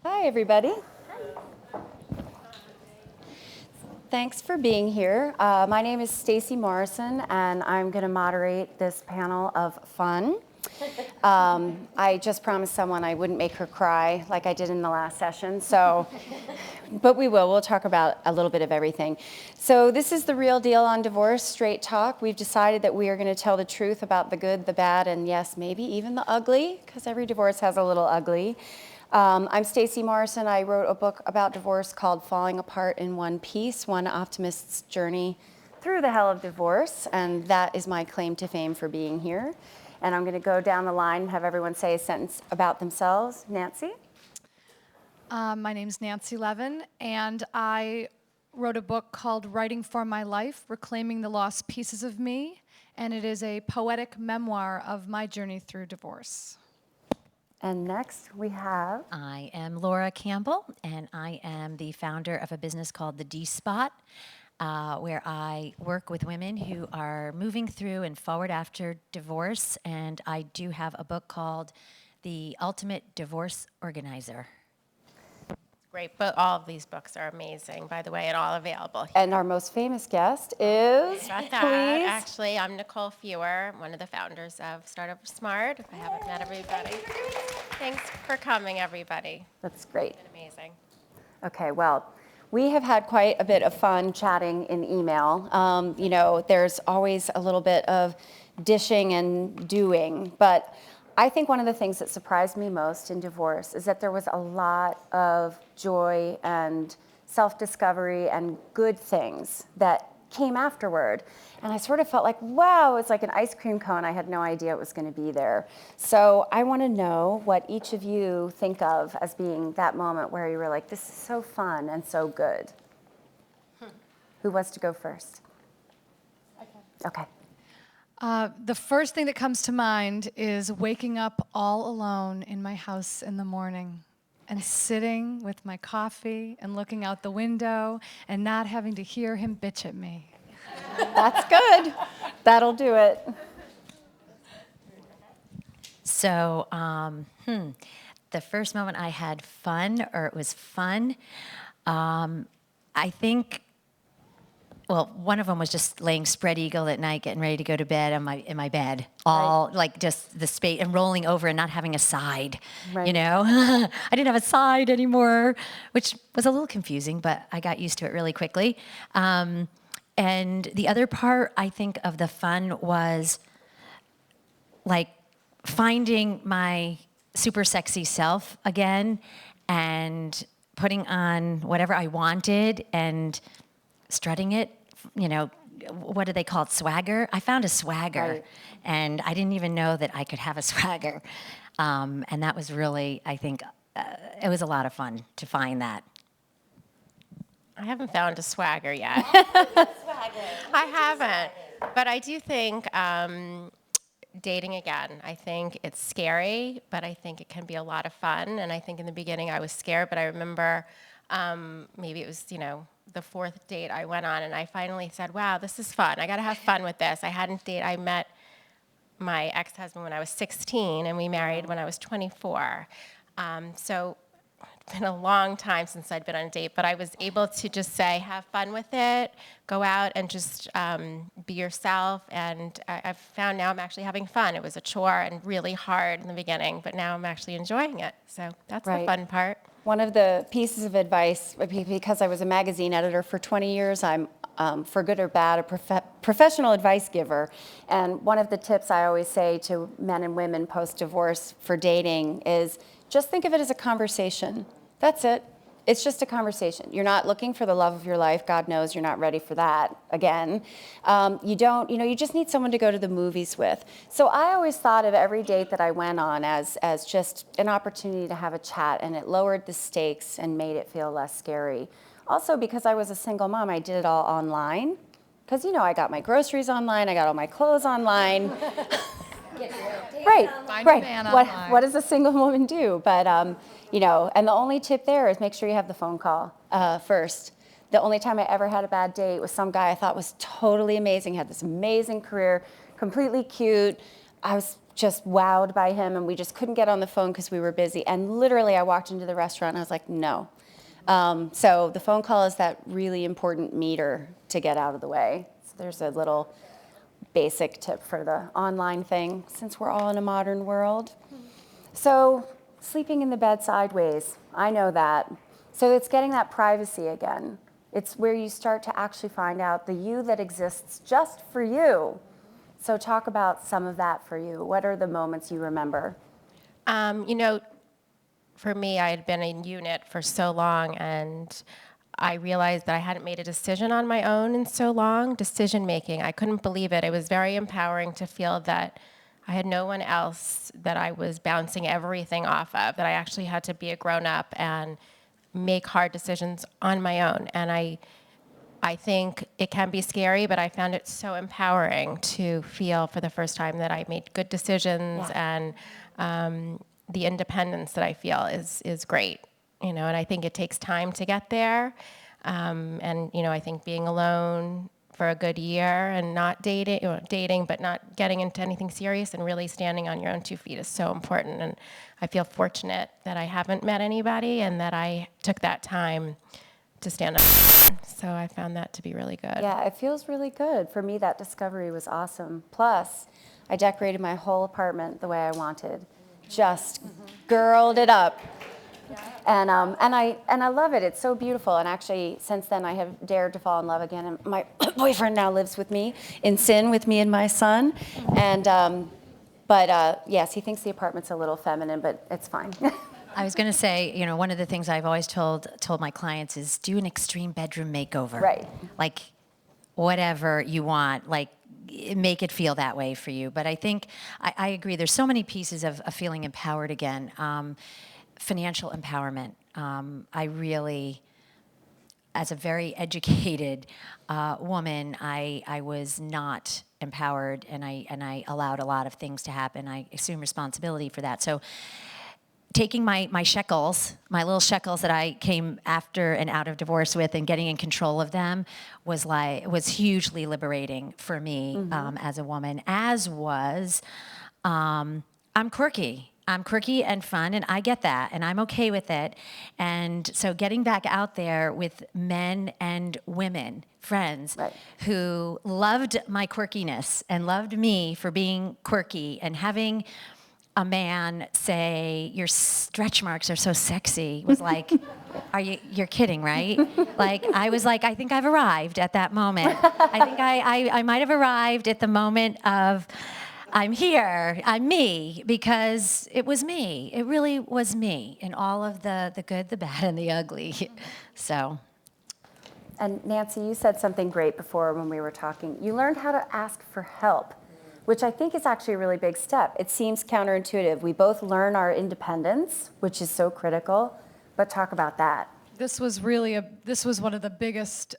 Hi, everybody. Thanks for being here. My name is Stacy Morrison, and I'm going to moderate this panel of fun. I just promised someone I wouldn't make her cry like I did in the last session, but we will. We'll talk about a little bit of everything. So this is The Real Deal on Divorce, Straight Talk. We've decided that we are going to tell the truth about the good, the bad, and yes, maybe even the ugly, because every divorce has a little ugly. I'm Stacy Morrison. I wrote a book about divorce called Falling Apart in One Piece, One Optimist's Journey Through the Hell of Divorce, and that is my claim to fame for being here. And I'm going to go down the line and have everyone say a sentence about themselves. Nancy? My name's Nancy Levin, and I wrote a book called Writing for My Life, Reclaiming the Lost Pieces of Me, and it is a poetic memoir of my journey through divorce. And next we have... I am Laura Campbell, and I am the founder of a business called The D-Spot, where I work with women who are moving through and forward after divorce, and I do have a book called The Ultimate Divorce Organizer. Great, but all of these books are amazing, by the way, and all available. And our most famous guest is, About that, please. actually, I'm Nicole Feuer, one of the founders of Startup Smart. If I haven't met everybody. Thanks for coming, everybody. That's great. It's been amazing. Okay, well, we have had quite a bit of fun chatting in email. There's always a little bit of dishing and doing, but I think one of the things that surprised me most in divorce is that there was a lot of joy and self-discovery and good things that came afterward. And I sort of felt like, wow, it's like an ice cream cone. I had no idea it was going to be there. So I want to know what each of you think of as being that moment where you were like, this is so fun and so good. Who wants to go first? Okay. The first thing that comes to mind is waking up all alone in my house in the morning and sitting with my coffee and looking out the window and not having to hear him bitch at me. That's good. That'll do it. So, the first moment I had fun, or it was fun, I think, well, one of them was just laying spread eagle at night, getting ready to go to bed in my bed, all right. Like just the space and rolling over and not having a side, right. You know. I didn't have a side anymore, which was a little confusing, but I got used to it really quickly. And the other part, I think, of the fun was like finding my super sexy self again and putting on whatever I wanted and strutting it. You know, what do they call it? Swagger? I found a swagger, right. And I didn't even know that I could have a swagger. And that was really, I think, it was a lot of fun to find that. I haven't found a swagger yet. I haven't. But I do think dating again, I think it's scary, but I think it can be a lot of fun. And I think in the beginning I was scared, but I remember maybe it was, the fourth date I went on, and I finally said, wow, this is fun. I got to have fun with this. I met my ex-husband when I was 16, and we married when I was 24. So it's been a long time since I'd been on a date, but I was able to just say, have fun with it, go out and just be yourself. And I've found now I'm actually having fun. It was a chore and really hard in the beginning, but now I'm actually enjoying it. So that's right. The fun part. One of the pieces of advice, because I was a magazine editor for 20 years, I'm, for good or bad, a professional advice giver. And one of the tips I always say to men and women post-divorce for dating is just think of it as a conversation. That's it. It's just a conversation. You're not looking for the love of your life. God knows you're not ready for that again. You just need someone to go to the movies with. So I always thought of every date that I went on as just an opportunity to have a chat, and it lowered the stakes and made it feel less scary. Also, because I was a single mom, I did it all online. Because, I got my groceries online, I got all my clothes online. Right. What does a single woman do? But, and the only tip there is make sure you have the phone call first. The only time I ever had a bad date was some guy I thought was totally amazing, had this amazing career, completely cute. I was just wowed by him, and we just couldn't get on the phone because we were busy. And literally, I walked into the restaurant and I was like, no. So the phone call is that really important meter to get out of the way. So there's a little basic tip for the online thing, since we're all in a modern world. So sleeping in the bed sideways, I know that. So it's getting that privacy again. It's where you start to actually find out the you that exists just for you. So talk about some of that for you. What are the moments you remember? For me, I had been in unit for so long, and I realized that I hadn't made a decision on my own in so long. Decision making, I couldn't believe it. It was very empowering to feel that I had no one else that I was bouncing everything off of, that I actually had to be a grown-up and make hard decisions on my own. And I think it can be scary, but I found it so empowering to feel for the first time that I made good decisions, and the independence that I feel is great. And I think it takes time to get there. And I think being alone for a good year and not dating, but not getting into anything serious and really standing on your own 2 feet is so important. And I feel fortunate that I haven't met anybody and that I took that time to stand up. So I found that to be really good. Yeah, it feels really good. For me, that discovery was awesome. Plus, I decorated my whole apartment the way I wanted. Just girled it up. And I love it. It's so beautiful. And actually, since then, I have dared to fall in love again. And my boyfriend now lives with me in sin with me and my son. And but yes, he thinks the apartment's a little feminine, but it's fine. I was going to say, one of the things I've always told my clients is do an extreme bedroom makeover. Right. Like whatever you want, like make it feel that way for you. But I think I agree. There's so many pieces of feeling empowered again. Financial empowerment. I really, as a very educated woman, I was not empowered, and I allowed a lot of things to happen. I assume responsibility for that. So taking my shekels, my little shekels that I came after and out of divorce with, and getting in control of them was hugely liberating for me as a woman. As was, I'm quirky. I'm quirky and fun, and I get that, and I'm okay with it. And so getting back out there with men and women, friends, who loved my quirkiness and loved me for being quirky, and having a man say, your stretch marks are so sexy, was like, you're kidding, right? Like, I was like, I think I've arrived at that moment. I think I might have arrived at the moment of, I'm here, I'm me, because it was me. It really was me in all of the good, the bad, and the ugly. So. And Nancy, you said something great before when we were talking. You learned how to ask for help, which I think is actually a really big step. It seems counterintuitive. We both learn our independence, which is so critical, but talk about that. This was one of the biggest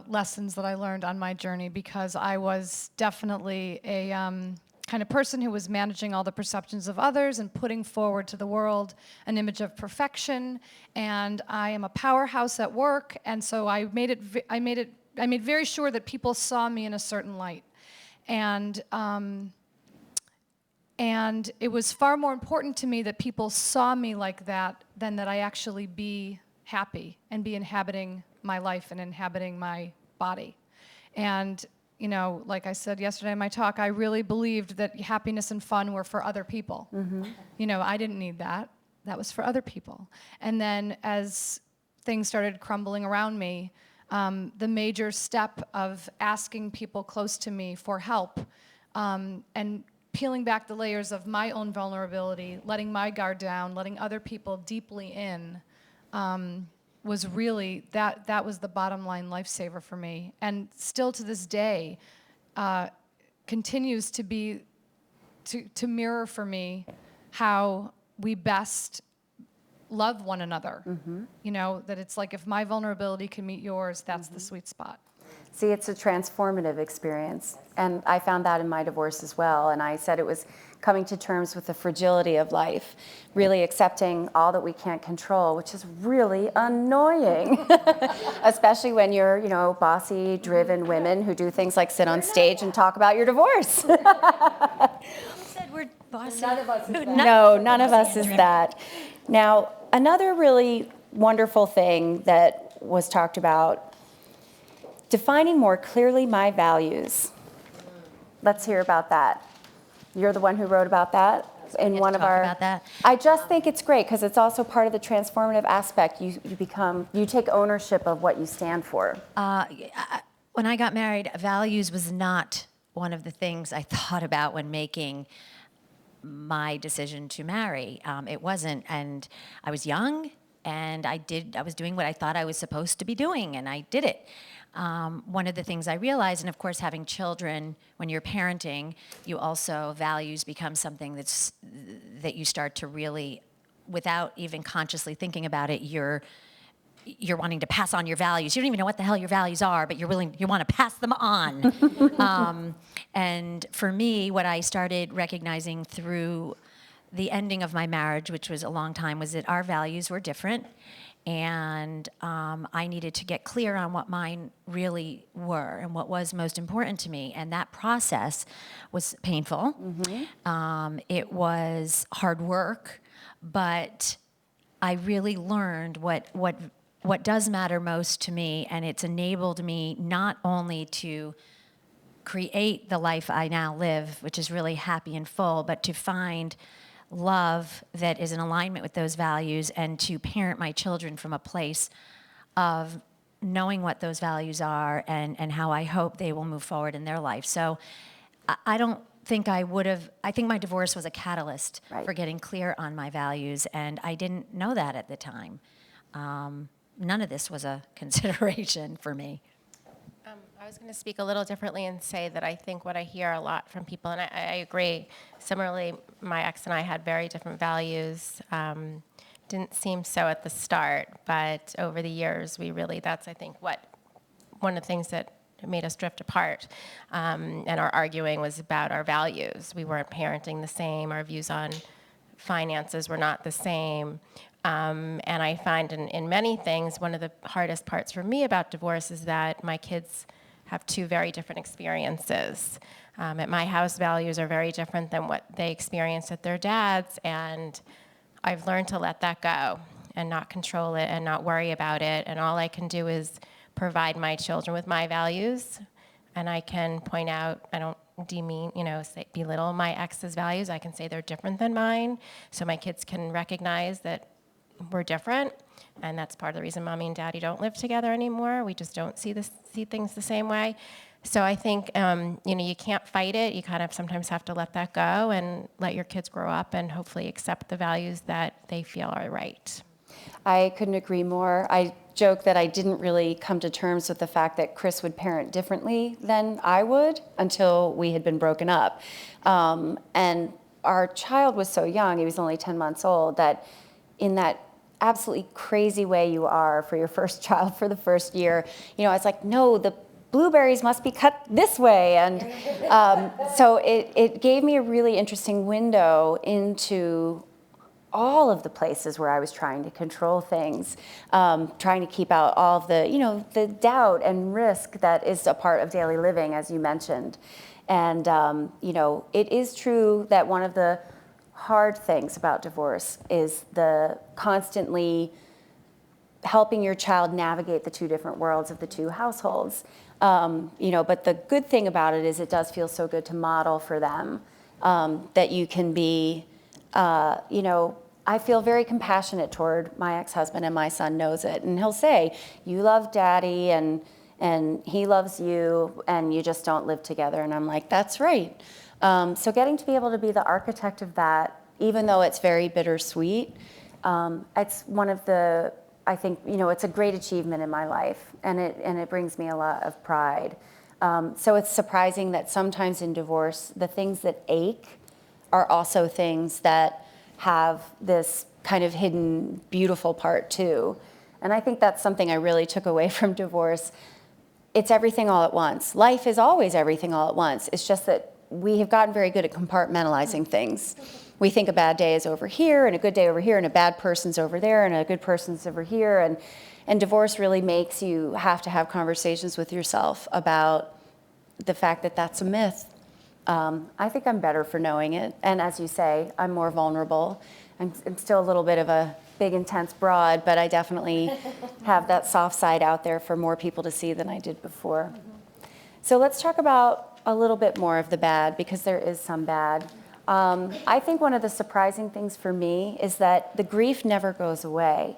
lessons that I learned on my journey, because I was definitely a kind of person who was managing all the perceptions of others and putting forward to the world an image of perfection. And I am a powerhouse at work, and so I made very sure that people saw me in a certain light. And it was far more important to me that people saw me like that than that I actually be happy and be inhabiting my life and inhabiting my body. And like I said yesterday in my talk, I really believed that happiness and fun were for other people. I didn't need that. That was for other people. And then as things started crumbling around me, the major step of asking people close to me for help and peeling back the layers of my own vulnerability, letting my guard down, letting other people deeply in, was really, that was the bottom line lifesaver for me. And still to this day, continues to be, to mirror for me how we best love one another. That it's like, if my vulnerability can meet yours, that's the sweet spot. See, it's a transformative experience. And I found that in my divorce as well. And I said it was coming to terms with the fragility of life, really accepting all that we can't control, which is really annoying, especially when you're, bossy, driven women who do things like sit on stage and talk about your divorce. You said bossy. None of us is that. No, none of us is that. Now, another really wonderful thing that was talked about, defining more clearly my values. Let's hear about that. You're the one who wrote about that in one of our. About that. I just think it's great because it's also part of the transformative aspect. You take ownership of what you stand for. When I got married, values was not one of the things I thought about when making my decision to marry. It wasn't, and I was young, and I was doing what I thought I was supposed to be doing, and I did it. One of the things I realized, and of course having children, when you're parenting, you also, values become something that you start to really, without even consciously thinking about it, you're wanting to pass on your values. You don't even know what the hell your values are, but you want to pass them on. And for me, what I started recognizing through the ending of my marriage, which was a long time, was that our values were different. And I needed to get clear on what mine really were and what was most important to me. And that process was painful. It was hard work, but I really learned what does matter most to me, and it's enabled me not only to create the life I now live, which is really happy and full, but to find love that is in alignment with those values and to parent my children from a place of knowing what those values are and how I hope they will move forward in their life. So I don't think I think my divorce was a catalyst for getting clear on my values, and I didn't know that at the time. None of this was a consideration for me. I was going to speak a little differently and say that I think what I hear a lot from people, and I agree, similarly, my ex and I had very different values. Didn't seem so at the start, but over the years, that's, I think, one of the things that made us drift apart. And our arguing was about our values. We weren't parenting the same. Our views on finances were not the same. And I find in many things, one of the hardest parts for me about divorce is that my kids have two very different experiences. At my house, values are very different than what they experienced at their dad's, and I've learned to let that go and not control it and not worry about it. And all I can do is provide my children with my values, and I can point out, I don't belittle my ex's values. I can say they're different than mine, so my kids can recognize that we're different, and that's part of the reason Mommy and Daddy don't live together anymore. We just don't see things the same way. So I think you can't fight it. You kind of sometimes have to let that go and let your kids grow up and hopefully accept the values that they feel are right. I couldn't agree more. I joke that I didn't really come to terms with the fact that Chris would parent differently than I would until we had been broken up. And our child was so young, he was only 10 months old, that in that absolutely crazy way you are for your first child for the first year, I was like, no, the blueberries must be cut this way. And so it gave me a really interesting window into all of the places where I was trying to control things, trying to keep out all of the, the doubt and risk that is a part of daily living, as you mentioned. And, it is true that one of the hard things about divorce is the constantly helping your child navigate the two different worlds of the two households. But the good thing about it is it does feel so good to model for them that you can be, I feel very compassionate toward my ex-husband, and my son knows it. And he'll say, you love Daddy and he loves you, and you just don't live together. And I'm like, that's right. So getting to be able to be the architect of that, even though it's very bittersweet, it's one of the, I think, it's a great achievement in my life, and it brings me a lot of pride. So it's surprising that sometimes in divorce, the things that ache are also things that have this kind of hidden, beautiful part too. And I think that's something I really took away from divorce. It's everything all at once. Life is always everything all at once. It's just that we have gotten very good at compartmentalizing things. We think a bad day is over here, and a good day over here, and a bad person's over there, and a good person's over here. And divorce really makes you have to have conversations with yourself about the fact that that's a myth. I think I'm better for knowing it. And as you say, I'm more vulnerable. I'm still a little bit of a big, intense broad, but I definitely have that soft side out there for more people to see than I did before. So let's talk about a little bit more of the bad, because there is some bad. I think one of the surprising things for me is that the grief never goes away.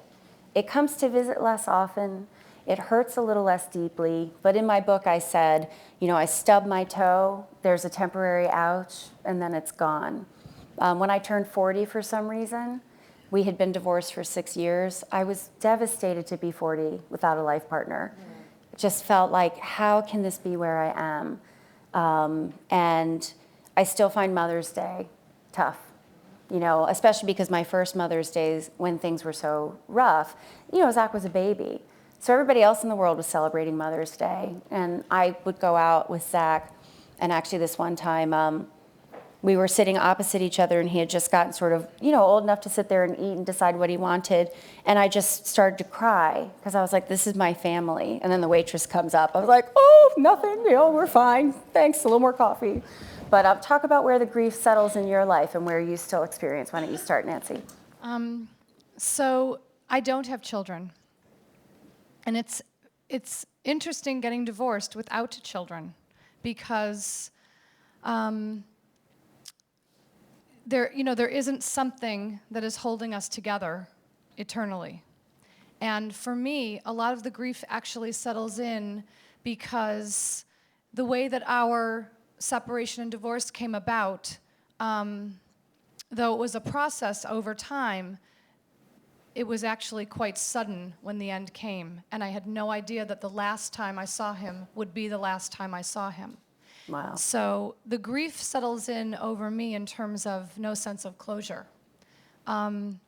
It comes to visit less often. It hurts a little less deeply. But in my book, I said, I stubbed my toe, there's a temporary ouch, and then it's gone. When I turned 40 for some reason, we had been divorced for 6 years. I was devastated to be 40 without a life partner. It just felt like, how can this be where I am? And I still find Mother's Day tough, especially because my first Mother's Days, when things were so rough, Zach was a baby. So everybody else in the world was celebrating Mother's Day. And I would go out with Zach. And actually this one time, we were sitting opposite each other, and he had just gotten sort of, old enough to sit there and eat and decide what he wanted. And I just started to cry because I was like, this is my family. And then the waitress comes up. I was like, oh, nothing, we're fine. Thanks, a little more coffee. But talk about where the grief settles in your life and where you still experience. Why don't you start, Nancy? So I don't have children. And it's interesting getting divorced without children, because there isn't something that is holding us together eternally. And for me, a lot of the grief actually settles in because the way that our separation and divorce came about, though it was a process over time, it was actually quite sudden when the end came. And I had no idea that the last time I saw him would be the last time I saw him. Wow. So the grief settles in over me in terms of no sense of closure. And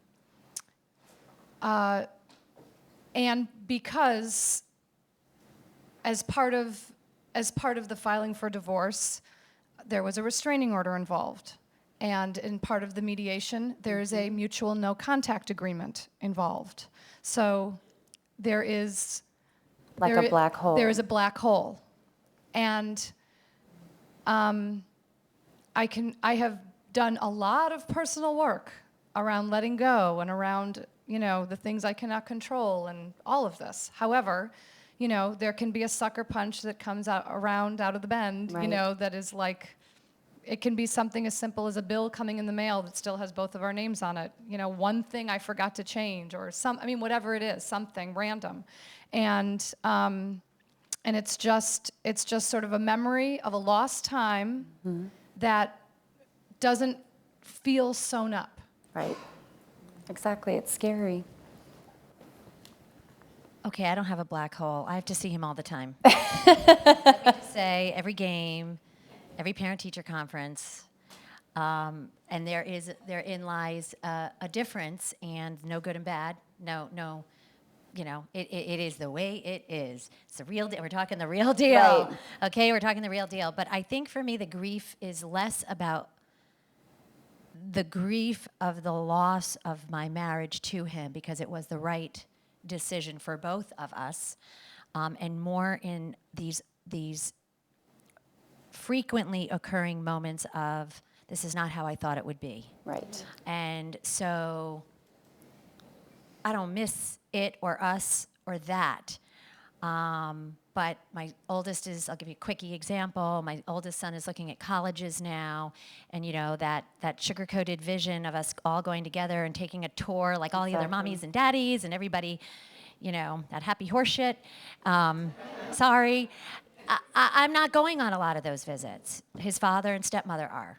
because as part of the filing for divorce, there was a restraining order involved. And in part of the mediation, there is a mutual no contact agreement involved. So there is A black hole. There is a black hole. And I have done a lot of personal work around letting go and around, the things I cannot control and all of this. However, there can be a sucker punch that comes out of the bend, Right. that is like, it can be something as simple as a bill coming in the mail that still has both of our names on it. One thing I forgot to change, or whatever it is, something random. And it's just sort of a memory of a lost time that doesn't feel sewn up. Right. Exactly. It's scary. Okay, I don't have a black hole. I have to see him all the time. Let me just say, every game, every parent-teacher conference, and therein lies a difference, and no good and bad. No, it is the way it is. It's the real deal. We're talking the real deal. Right. Okay, we're talking the real deal. But I think for me, the grief is less about the grief of the loss of my marriage to him, because it was the right decision for both of us, and more in these frequently occurring moments of, this is not how I thought it would be. Right. And so I don't miss it or us or that. But my oldest is, I'll give you a quickie example. My oldest son is looking at colleges now, and that sugar-coated vision of us all going together and taking a tour, like all the other mommies and daddies and everybody, that happy horse shit. Sorry. I'm not going on a lot of those visits. His father and stepmother are.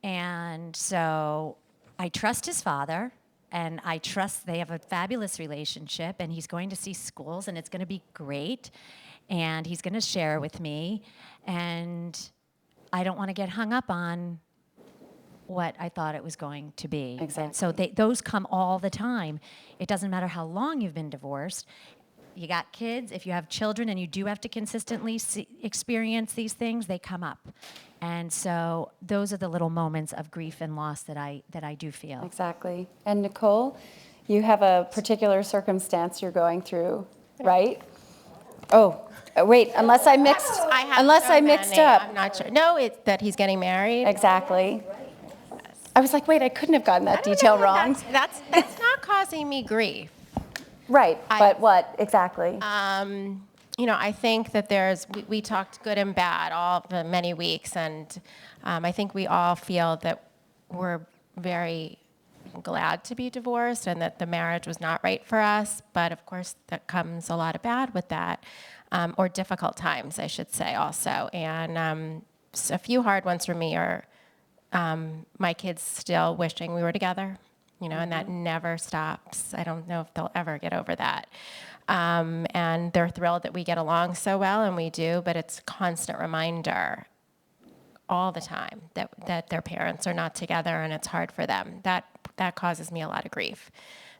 And so I trust his father, and I trust they have a fabulous relationship, and he's going to see schools, and it's going to be great, and he's going to share with me, and I don't want to get hung up on what I thought it was going to be. Exactly. And so those come all the time. It doesn't matter how long you've been divorced. You got kids, if you have children and you do have to consistently experience these things, they come up. And so those are the little moments of grief and loss that I do feel. Exactly. And Nicole, you have a particular circumstance you're going through, right? Oh, wait, unless I mixed, I have unless so I mixed many. up. I'm not sure. No, it's that he's getting married. Exactly. I was like, wait, I couldn't have gotten that I don't detail know, wrong. That's not causing me grief. Right, but what, exactly? I think that we talked good and bad all the many weeks, and I think we all feel that we're very glad to be divorced and that the marriage was not right for us. But of course, that comes a lot of bad with that, or difficult times, I should say, also. And a few hard ones for me are my kids still wishing we were together, and that never stops. I don't know if they'll ever get over that. And they're thrilled that we get along so well, and we do, but it's a constant reminder all the time that their parents are not together and it's hard for them. That causes me a lot of grief,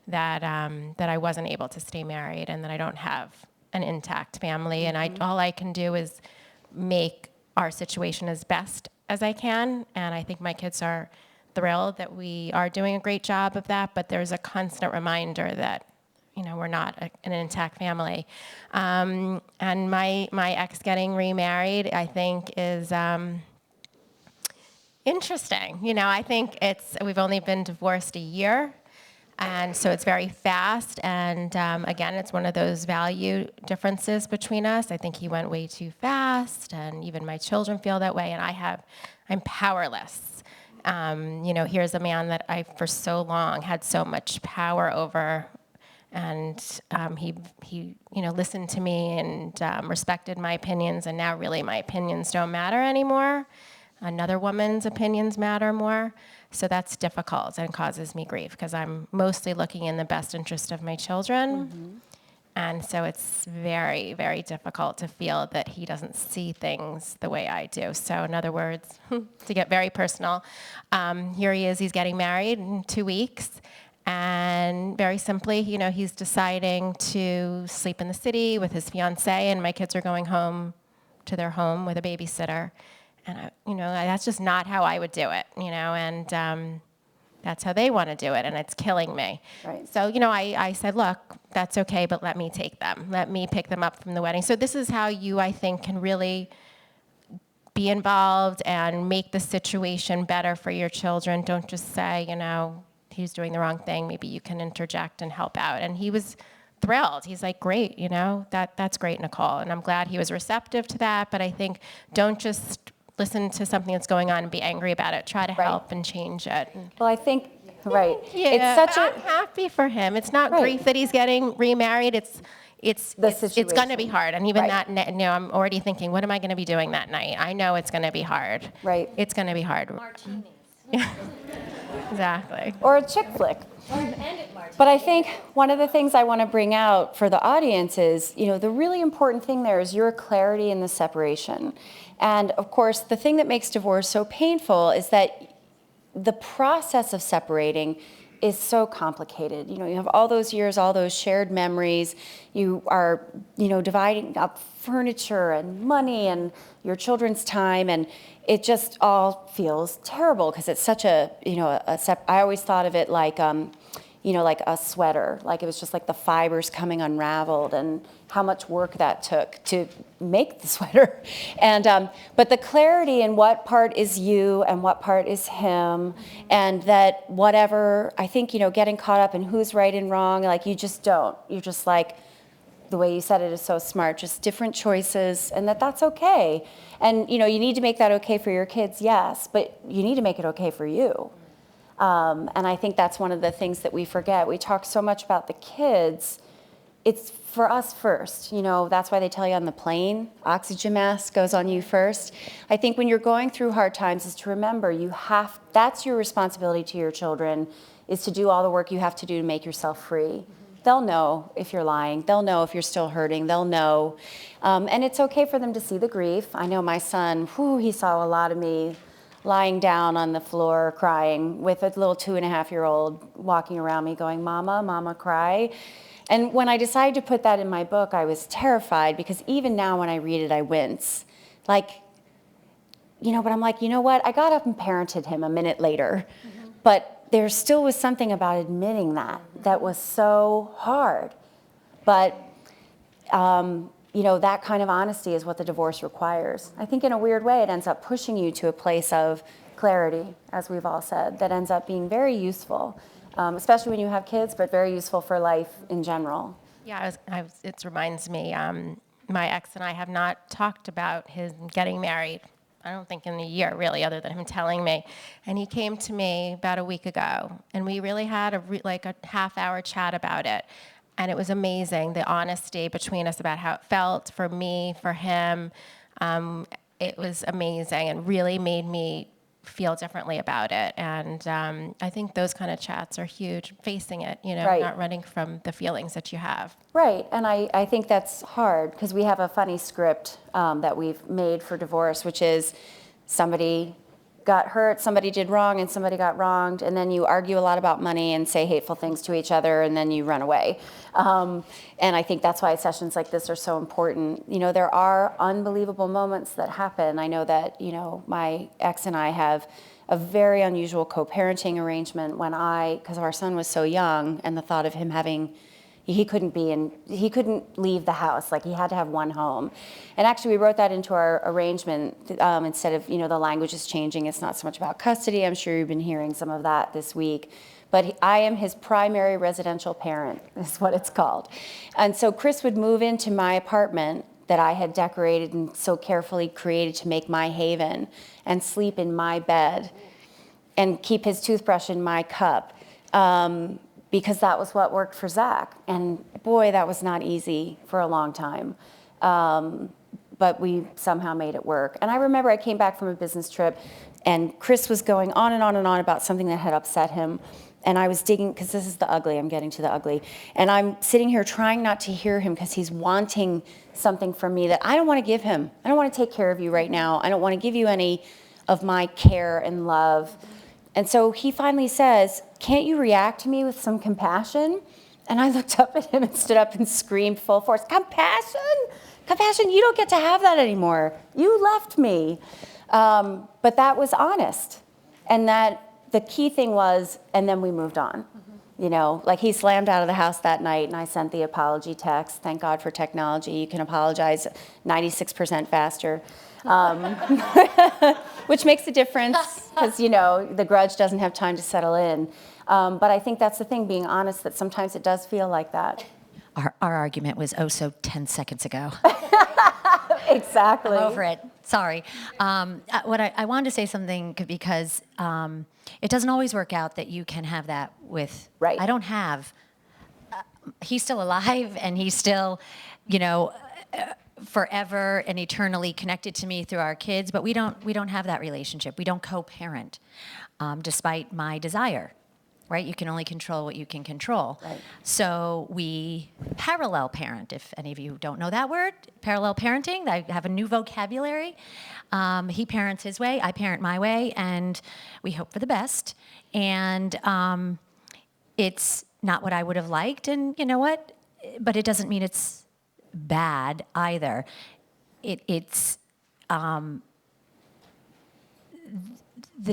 that I wasn't able to stay married and that I don't have an intact family. And all I can do is make our situation as best as I can. And I think my kids are thrilled that we are doing a great job of that, but there's a constant reminder that we're not an intact family. And my ex getting remarried, I think, is interesting. I think we've only been divorced a year, and so it's very fast. And again, it's one of those value differences between us. I think he went way too fast, and even my children feel that way. And I'm powerless. Here's a man that I, for so long, had so much power over. And he listened to me and respected my opinions, and now really my opinions don't matter anymore. Another woman's opinions matter more. So that's difficult and causes me grief because I'm mostly looking in the best interest of my children. Mm-hmm. And so it's very, very difficult to feel that he doesn't see things the way I do. So in other words, to get very personal, here he is, he's getting married in 2 weeks. And very simply, he's deciding to sleep in the city with his fiancée, and my kids are going home to their home with a babysitter. And, that's just not how I would do it, and that's how they want to do it, and it's killing me. Right. So, I said, look, that's okay, but let me take them. Let me pick them up from the wedding. So this is how you, I think, can really be involved and make the situation better for your children. Don't just say, he's doing the wrong thing. Maybe you can interject and help out. And he was thrilled. He's like, great, that's great, Nicole. And I'm glad he was receptive to that. But I think don't just listen to something that's going on and be angry about it. Try to help and change it. Well, I think, right. Yeah, It's such I'm happy for him. It's not grief that he's getting remarried. It's going to be hard. And even that, I'm already thinking, what am I going to be doing that night? I know it's going to be hard. Right. It's going to be hard. Martinis. Exactly. Or a chick flick. But I think one of the things I want to bring out for the audience is, the really important thing there is your clarity in the separation. And of course, the thing that makes divorce so painful is that the process of separating is so complicated. You have all those years, all those shared memories. You are, dividing up furniture and money and your children's time, and it just all feels terrible because it's such I always thought of it like, like a sweater. Like it was just like the fibers coming unraveled, and how much work that took to make the sweater. And but the clarity in what part is you and what part is him, and that whatever, I think, getting caught up in who's right and wrong, like you just don't. You're just like, the way you said it is so smart, just different choices, and that's okay. And you need to make that okay for your kids, yes, but you need to make it okay for you. And I think that's one of the things that we forget. We talk so much about the kids. It's for us first. That's why they tell you on the plane, oxygen mask goes on you first. I think when you're going through hard times is to remember that's your responsibility to your children, is to do all the work you have to do to make yourself free. They'll know if you're lying. They'll know if you're still hurting. They'll know. And it's okay for them to see the grief. I know my son, he saw a lot of me lying down on the floor crying with a little 2.5-year-old walking around me going, Mama, Mama, cry. And when I decided to put that in my book, I was terrified because even now when I read it, I wince. But I'm like, you know what? I got up and parented him a minute later. Mm-hmm. But there still was something about admitting that was so hard. But that kind of honesty is what the divorce requires. I think in a weird way, it ends up pushing you to a place of clarity, as we've all said, that ends up being very useful, especially when you have kids, but very useful for life in general. Yeah, it reminds me, my ex and I have not talked about his getting married, I don't think in a year, really, other than him telling me. And he came to me about a week ago, and we really had a half-hour chat about it. And it was amazing, the honesty between us about how it felt for me, for him. It was amazing and really made me feel differently about it. And I think those kind of chats are huge, facing it, Right. not running from the feelings that you have. Right, and I think that's hard because we have a funny script that we've made for divorce, which is somebody got hurt, somebody did wrong, and somebody got wronged, and then you argue a lot about money and say hateful things to each other, and then you run away. And I think that's why sessions like this are so important. There are unbelievable moments that happen. I know that, my ex and I have a very unusual co-parenting arrangement because our son was so young, and the thought of him he couldn't leave the house. Like, he had to have one home. And actually, we wrote that into our arrangement instead of, the language is changing. It's not so much about custody. I'm sure you've been hearing some of that this week. But I am his primary residential parent, is what it's called. And so Chris would move into my apartment that I had decorated and so carefully created to make my haven, and sleep in my bed and keep his toothbrush in my cup. Because that was what worked for Zach. And boy, that was not easy for a long time. But we somehow made it work. And I remember I came back from a business trip, and Chris was going on and on and on about something that had upset him. And I was digging, because this is the ugly, I'm getting to the ugly. And I'm sitting here trying not to hear him because he's wanting something from me that I don't want to give him. I don't want to take care of you right now. I don't want to give you any of my care and love. And so he finally says, "Can't you react to me with some compassion?" And I looked up at him and stood up and screamed full force, "Compassion? Compassion, you don't get to have that anymore. You left me." But that was honest. And that the key thing was, and then we moved on. Like, he slammed out of the house that night, and I sent the apology text. Thank God for technology. You can apologize 96% faster. Which makes a difference because, the grudge doesn't have time to settle in. But I think that's the thing, being honest, that sometimes it does feel like that. Our argument was so 10 seconds ago. Exactly. I'm over it. Sorry. What I wanted to say something because it doesn't always work out that you can have that with. Right. I don't have. He's still alive, and he's still, forever and eternally connected to me through our kids, but we don't have that relationship. We don't co-parent, despite my desire, right? You can only control what you can control. Right. So we parallel parent. If any of you don't know that word, parallel parenting, I have a new vocabulary. He parents his way, I parent my way, and we hope for the best. And it's not what I would have liked, and you know what? But it doesn't mean it's bad either. It's the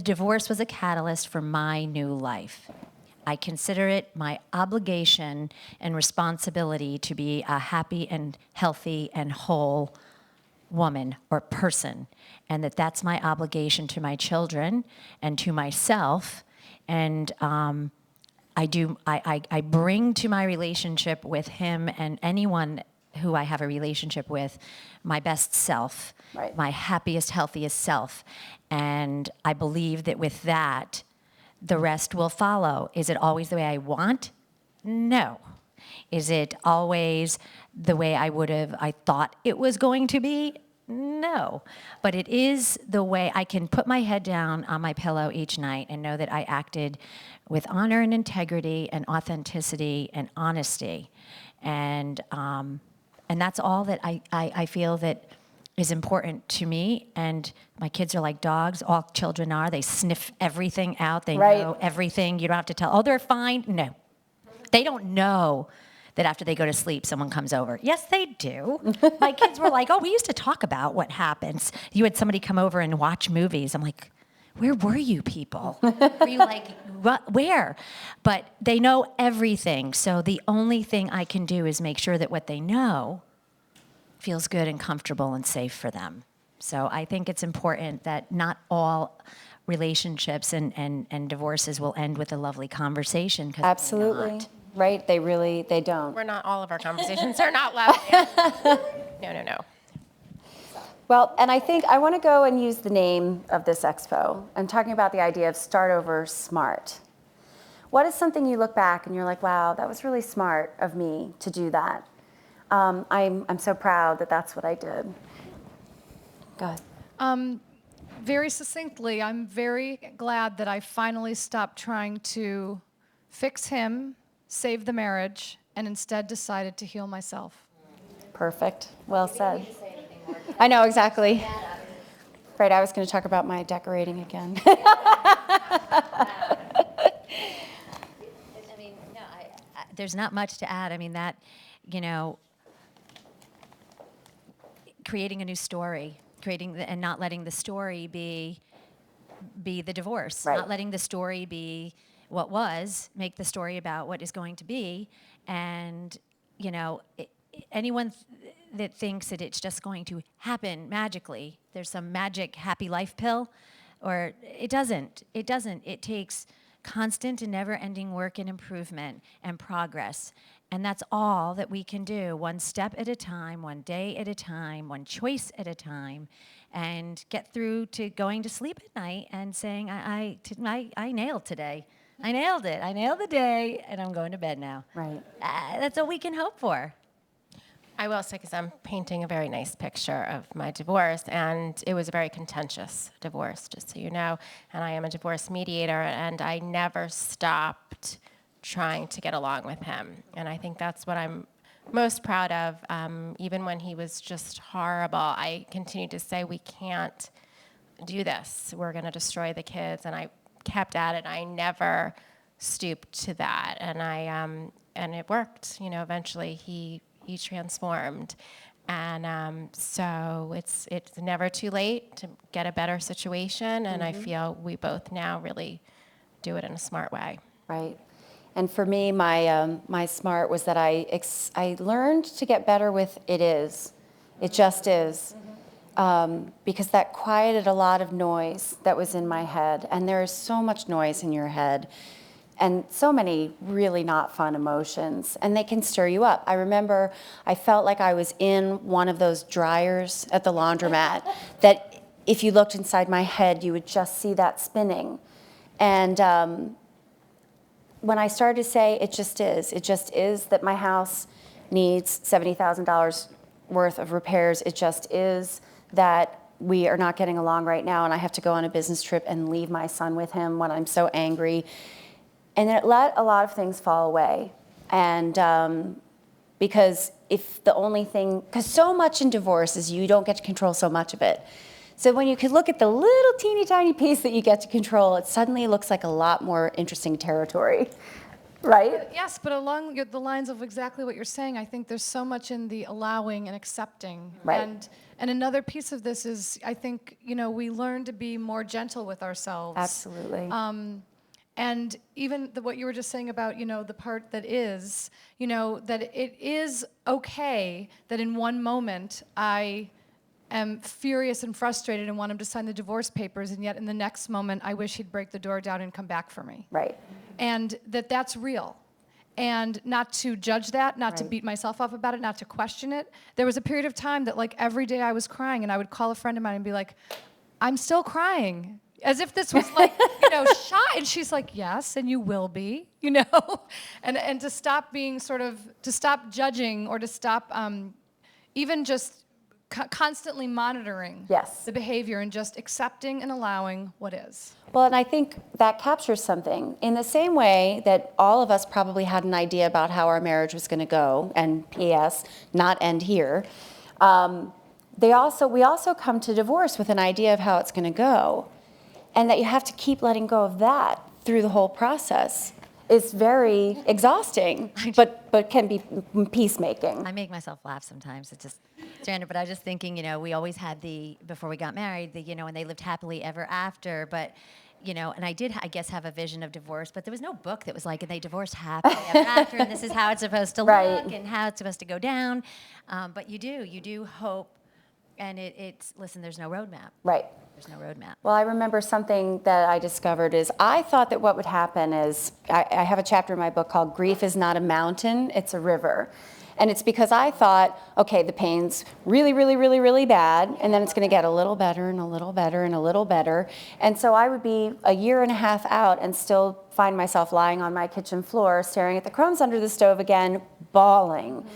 divorce was a catalyst for my new life. I consider it my obligation and responsibility to be a happy and healthy and whole woman or person, and that's my obligation to my children and to myself. And I bring to my relationship with him and anyone who I have a relationship with, my best self, Right. my happiest, healthiest self. And I believe that with that, the rest will follow. Is it always the way I want? No. Is it always the way I thought it was going to be? No. But it is the way I can put my head down on my pillow each night and know that I acted with honor and integrity and authenticity and honesty. And that's all that I feel that is important to me. And my kids are like dogs. All children are. They sniff everything out. They Right. know everything. You don't have to tell, they're fine. No. They don't know that after they go to sleep, someone comes over. Yes, they do. My kids were like, "Oh, we used to talk about what happens. You had somebody come over and watch movies." I'm like, "Where were you people? Were you like, what, where?" But they know everything. So the only thing I can do is make sure that what they know feels good and comfortable and safe for them. So I think it's important that not all relationships and divorces will end with a lovely conversation. 'Cause they're Absolutely. not. Right? They don't. We're not, all of our conversations are not lovely. No. Well, and I think I want to go and use the name of this expo. I'm talking about the idea of start over smart. What is something you look back and you're like, wow, that was really smart of me to do that? I'm so proud that that's what I did. Go ahead. Very succinctly, I'm very glad that I finally stopped trying to fix him, save the marriage, and instead decided to heal myself. Perfect. Well said. I know, exactly. Right, I was going to talk about my decorating again. I mean, no, there's not much to add. I mean, that, creating a new story, and not letting the story be the divorce, Right. not letting the story be what was, make the story about what is going to be, and anyone that thinks that it's just going to happen magically, there's some magic happy life pill, or it doesn't. It takes constant and never-ending work and improvement and progress. And that's all that we can do, one step at a time, one day at a time, one choice at a time, and get through to going to sleep at night and saying, I nailed today. I nailed it. I nailed the day, and I'm going to bed now. Right. That's all we can hope for. I will say, because I'm painting a very nice picture of my divorce, and it was a very contentious divorce, just so you know. And I am a divorce mediator, and I never stopped trying to get along with him. And I think that's what I'm most proud of. Even when he was just horrible, I continued to say, we can't do this. We're going to destroy the kids. And I kept at it. I never stooped to that. And it worked. Eventually he transformed. And so it's never too late to get a better situation. And I feel we both now really do it in a smart way. Right. And for me, my smart was that I learned to get better with it is. It just is. Because that quieted a lot of noise that was in my head. And there is so much noise in your head and so many really not fun emotions. And they can stir you up. I remember I felt like I was in one of those dryers at the laundromat that if you looked inside my head, you would just see that spinning. And when I started to say, it just is that my house needs $70,000 worth of repairs. It just is that we are not getting along right now, and I have to go on a business trip and leave my son with him when I'm so angry. And it let a lot of things fall away. And because because so much in divorce is you don't get to control so much of it. So when you could look at the little teeny tiny piece that you get to control, it suddenly looks like a lot more interesting territory, right? Yes, but along the lines of exactly what you're saying, I think there's so much in the allowing and accepting. Right. And another piece of this is, I think, we learn to be more gentle with ourselves. Absolutely. And even what you were just saying about, the part that is, that it is okay that in one moment I am furious and frustrated and want him to sign the divorce papers, and yet in the next moment I wish he'd break the door down and come back for me. Right. And that's real. And not to judge that, not to Right. beat myself up about it, not to question it. There was a period of time that every day I was crying, and I would call a friend of mine and be like, I'm still crying. As if this was shy. And she's like, yes, and you will be, And to stop being to stop judging, or to stop even just constantly monitoring Yes. the behavior and just accepting and allowing what is. Well, and I think that captures something. In the same way that all of us probably had an idea about how our marriage was going to go, and P.S., not end here, we also come to divorce with an idea of how it's going to go. And that you have to keep letting go of that through the whole process is very exhausting, but can be peacemaking. I make myself laugh sometimes. It's just random. But I was just thinking, we always had before we got married, and they lived happily ever after. But and I did, I guess, have a vision of divorce, but there was no book that was like, and they divorced happily ever after, and this is how it's supposed to Right. look, and how it's supposed to go down. But you do hope, and listen, there's no roadmap. Right. There's no roadmap. Well, I remember something that I discovered is I thought that what would happen is I have a chapter in my book called Grief is Not a Mountain, It's a River. And it's because I thought, okay, the pain's really, really, really, really bad, and then it's going to get a little better and a little better and a little better. And so I would be a year and a half out and still find myself lying on my kitchen floor, staring at the crumbs under the stove again, bawling.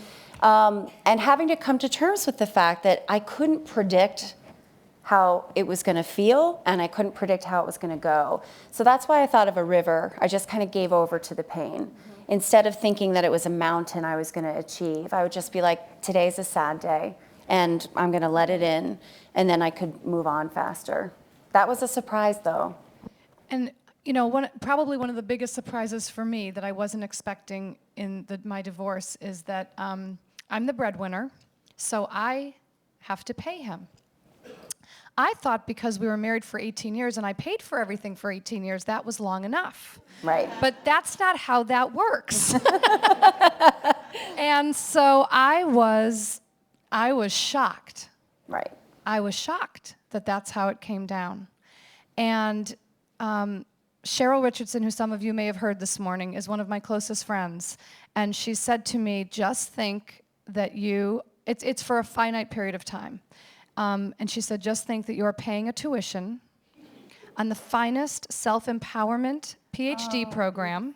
And having to come to terms with the fact that I couldn't predict how it was going to feel, and I couldn't predict how it was going to go. So that's why I thought of a river. I just kind of gave over to the pain. Instead of thinking that it was a mountain I was going to achieve, I would just be like, today's a sad day, and I'm going to let it in, and then I could move on faster. That was a surprise, though. And probably one of the biggest surprises for me that I wasn't expecting in my divorce is that I'm the breadwinner, so I have to pay him. I thought because we were married for 18 years and I paid for everything for 18 years, that was long enough. Right. But that's not how that works. And so I was shocked. Right. I was shocked that that's how it came down. And Cheryl Richardson, who some of you may have heard this morning, is one of my closest friends. And she said to me, just think that it's for a finite period of time. And she said, just think that you're paying a tuition on the finest self-empowerment PhD program.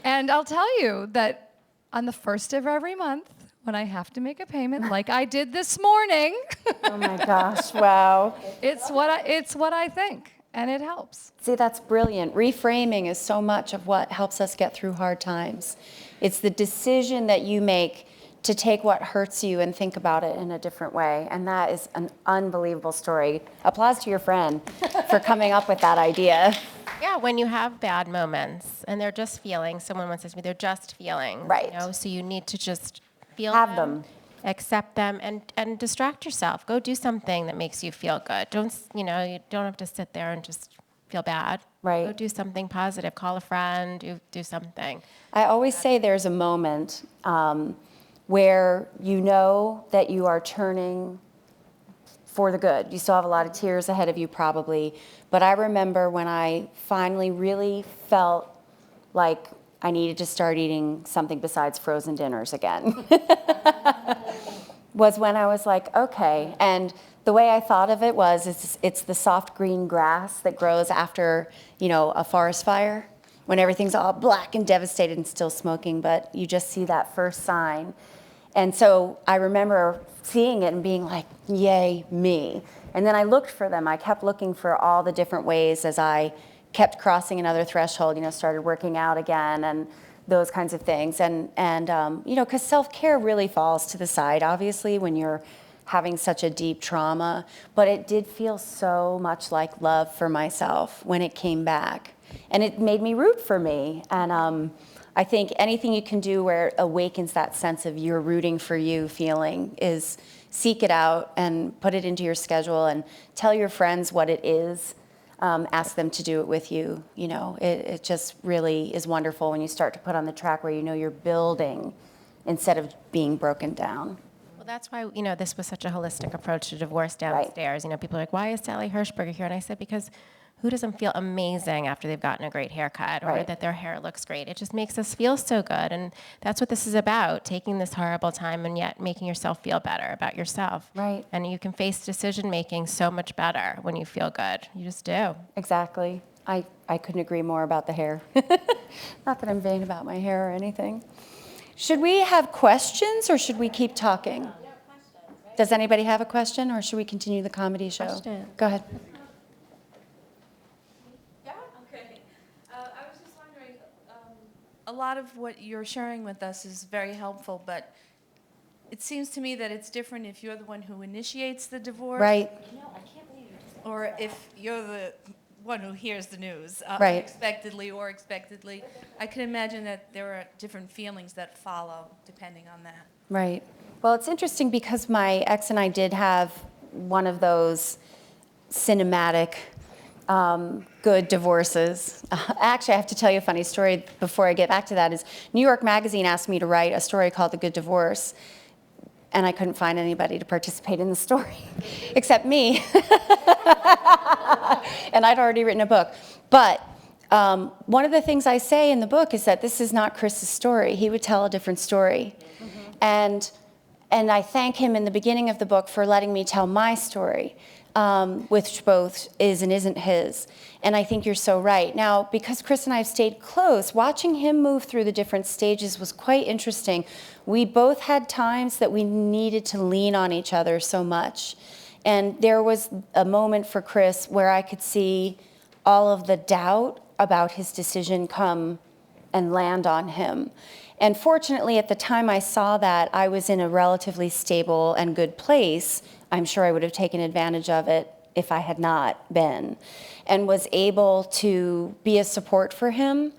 And I'll tell you that on the first of every month, when I have to make a payment, like I did this morning, Oh my gosh, wow. it's what I think, and it helps. See, that's brilliant. Reframing is so much of what helps us get through hard times. It's the decision that you make to take what hurts you and think about it in a different way. And that is an unbelievable story. Applause to your friend for coming up with that idea. Yeah, when you have bad moments and they're just feelings, someone once said to me, they're just feelings. Right. So you need to just feel Have them. accept them, and distract yourself. Go do something that makes you feel good. You don't have to sit there and just feel bad. Right. Go do something positive. Call a friend. Do something. I always say there's a moment where you know that you are turning for the good. You still have a lot of tears ahead of you probably, but I remember when I finally really felt like I needed to start eating something besides frozen dinners again. Was when I was like, okay. And the way I thought of it was it's the soft green grass that grows after, a forest fire, when everything's all black and devastated and still smoking, but you just see that first sign. And so I remember seeing it and being like, yay, me. And then I looked for them. I kept looking for all the different ways as I kept crossing another threshold, started working out again and those kinds of things. And because self-care really falls to the side, obviously, when you're having such a deep trauma. But it did feel so much like love for myself when it came back. And it made me root for me. And I think anything you can do where it awakens that sense of you're rooting for you feeling is seek it out and put it into your schedule and tell your friends what it is. Ask them to do it with you. It just really is wonderful when you start to put on the track where you're building instead of being broken down. Well, that's why, this was such a holistic approach to divorce downstairs. Right. People are like, why is Sally Hirschberger here? And I said, because who doesn't feel amazing after they've gotten a great haircut or Right. that their hair looks great? It just makes us feel so good. And that's what this is about, taking this horrible time and yet making yourself feel better about yourself. Right. And you can face decision making so much better when you feel good. You just do. Exactly. I couldn't agree more about the hair. Not that I'm vain about my hair or anything. Should we have questions or should we keep talking? Does anybody have a question or should we continue the comedy show? Question. Go ahead. Okay. I was just wondering, a lot of what you're sharing with us is very helpful, but it seems to me that it's different if you're the one who initiates the divorce. Right. Or if you're the one who hears the news, Right. unexpectedly or expectedly. I can imagine that there are different feelings that follow depending on that. Right. Well, it's interesting because my ex and I did have one of those cinematic, good divorces. Actually, I have to tell you a funny story before I get back to that. Is New York Magazine asked me to write a story called The Good Divorce, and I couldn't find anybody to participate in the story except me. And I'd already written a book. But one of the things I say in the book is that this is not Chris's story. He would tell a different story. And I thank him in the beginning of the book for letting me tell my story, which both is and isn't his. And I think you're so right. Now, because Chris and I have stayed close, watching him move through the different stages was quite interesting. We both had times that we needed to lean on each other so much. And there was a moment for Chris where I could see all of the doubt about his decision come and land on him. And fortunately, at the time I saw that, I was in a relatively stable and good place. I'm sure I would have taken advantage of it if I had not been, and was able to be a support for him.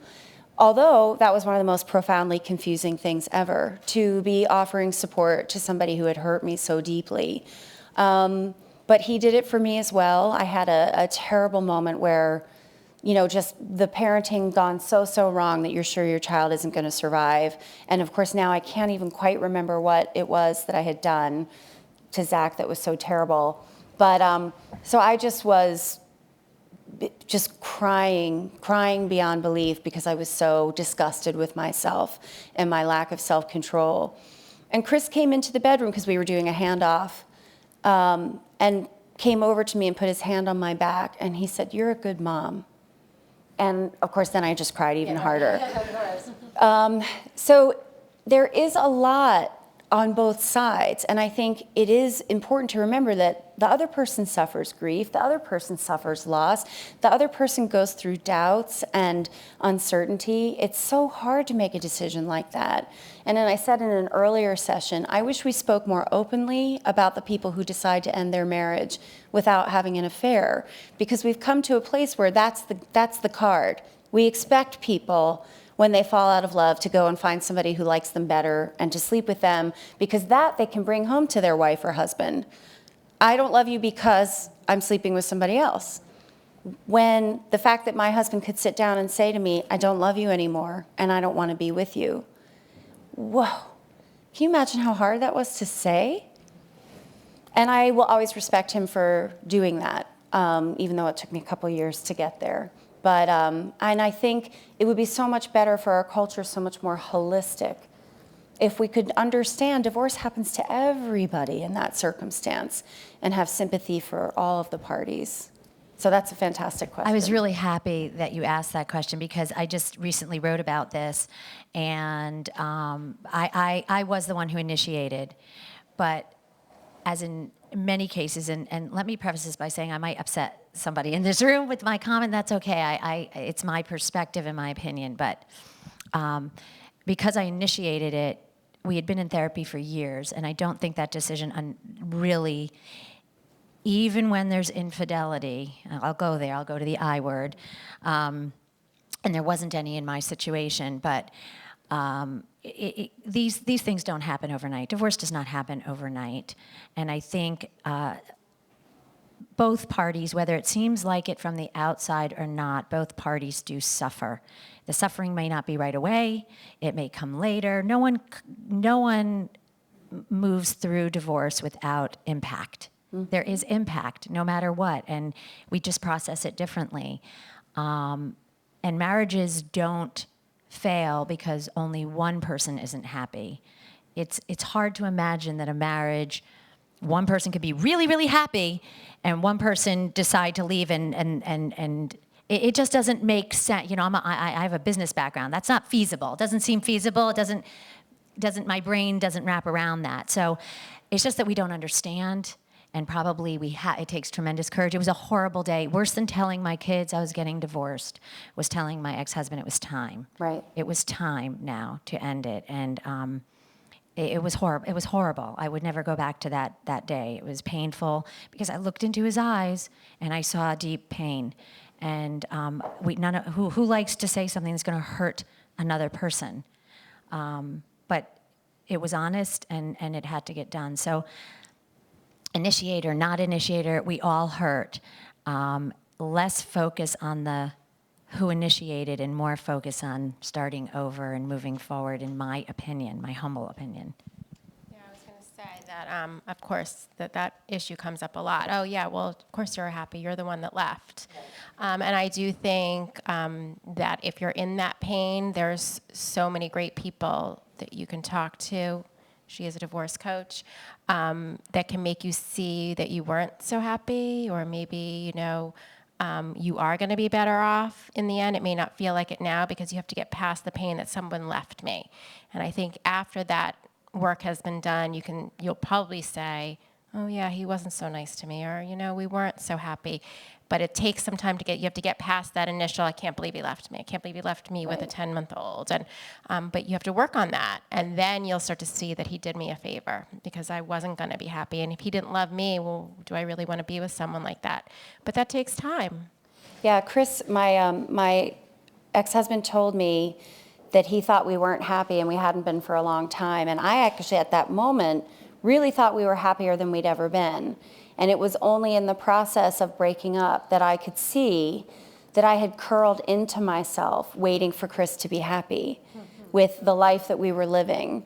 Although that was one of the most profoundly confusing things ever, to be offering support to somebody who had hurt me so deeply. But he did it for me as well. I had a terrible moment where, just the parenting gone so wrong that you're sure your child isn't going to survive. And of course, now I can't even quite remember what it was that I had done to Zach that was so terrible. But so I just was crying beyond belief because I was so disgusted with myself and my lack of self-control. And Chris came into the bedroom because we were doing a handoff, and came over to me and put his hand on my back, and he said, "You're a good mom." And of course, then I just cried even harder. So there is a lot on both sides, and I think it is important to remember that the other person suffers grief, the other person suffers loss, the other person goes through doubts and uncertainty. It's so hard to make a decision like that. And then I said in an earlier session, I wish we spoke more openly about the people who decide to end their marriage without having an affair, because we've come to a place where that's the card. We expect people, when they fall out of love, to go and find somebody who likes them better and to sleep with them, because that they can bring home to their wife or husband. I don't love you because I'm sleeping with somebody else. When the fact that my husband could sit down and say to me, "I don't love you anymore and I don't want to be with you." Whoa, can you imagine how hard that was to say? And I will always respect him for doing that, even though it took me a couple years to get there. But, and I think it would be so much better for our culture, so much more holistic, if we could understand divorce happens to everybody in that circumstance and have sympathy for all of the parties. So that's a fantastic question. I was really happy that you asked that question because I just recently wrote about this, and I was the one who initiated. But as in many cases, and let me preface this by saying I might upset somebody in this room with my comment. That's okay. It's my perspective and my opinion. But because I initiated it, we had been in therapy for years, and I don't think that decision really, even when there's infidelity, I'll go there, I'll go to the I word, and there wasn't any in my situation, but these things don't happen overnight. Divorce does not happen overnight, and I think both parties, whether it seems like it from the outside or not, both parties do suffer. The suffering may not be right away, it may come later. No one moves through divorce without impact. Mm-hmm. There is impact, no matter what, and we just process it differently. And marriages don't fail because only one person isn't happy. It's hard to imagine that a marriage, one person could be really, really happy, and one person decide to leave, and it just doesn't make sense. I have a business background. That's not feasible. It doesn't seem feasible. It doesn't. My brain doesn't wrap around that. So it's just that we don't understand. And probably it takes tremendous courage. It was a horrible day. Worse than telling my kids I was getting divorced was telling my ex-husband it was time. Right. It was time now to end it. And it was horrible. It was horrible. I would never go back to that day. It was painful because I looked into his eyes and I saw deep pain. And who likes to say something that's going to hurt another person? But it was honest, and it had to get done. So initiator, not initiator, we all hurt. Less focus on the who initiated and more focus on starting over and moving forward, in my opinion, my humble opinion. Yeah, I was going to say that, of course, that issue comes up a lot. Oh, yeah, well, of course you're happy. You're the one that left. And I do think that if you're in that pain, there's so many great people that you can talk to. She is a divorce coach that can make you see that you weren't so happy, or maybe, you are going to be better off in the end. It may not feel like it now because you have to get past the pain that someone left me. And I think after that work has been done, you'll probably say, oh yeah, he wasn't so nice to me, or we weren't so happy. But it takes some time you have to get past that initial, I can't believe he left me. I can't believe he left me with a 10-month-old. And but you have to work on that. And then you'll start to see that he did me a favor, because I wasn't going to be happy. And if he didn't love me, well, do I really want to be with someone like that? But that takes time. Yeah, Chris, my ex-husband told me that he thought we weren't happy and we hadn't been for a long time. And I actually, at that moment, really thought we were happier than we'd ever been. And it was only in the process of breaking up that I could see that I had curled into myself, waiting for Chris to be happy with the life that we were living,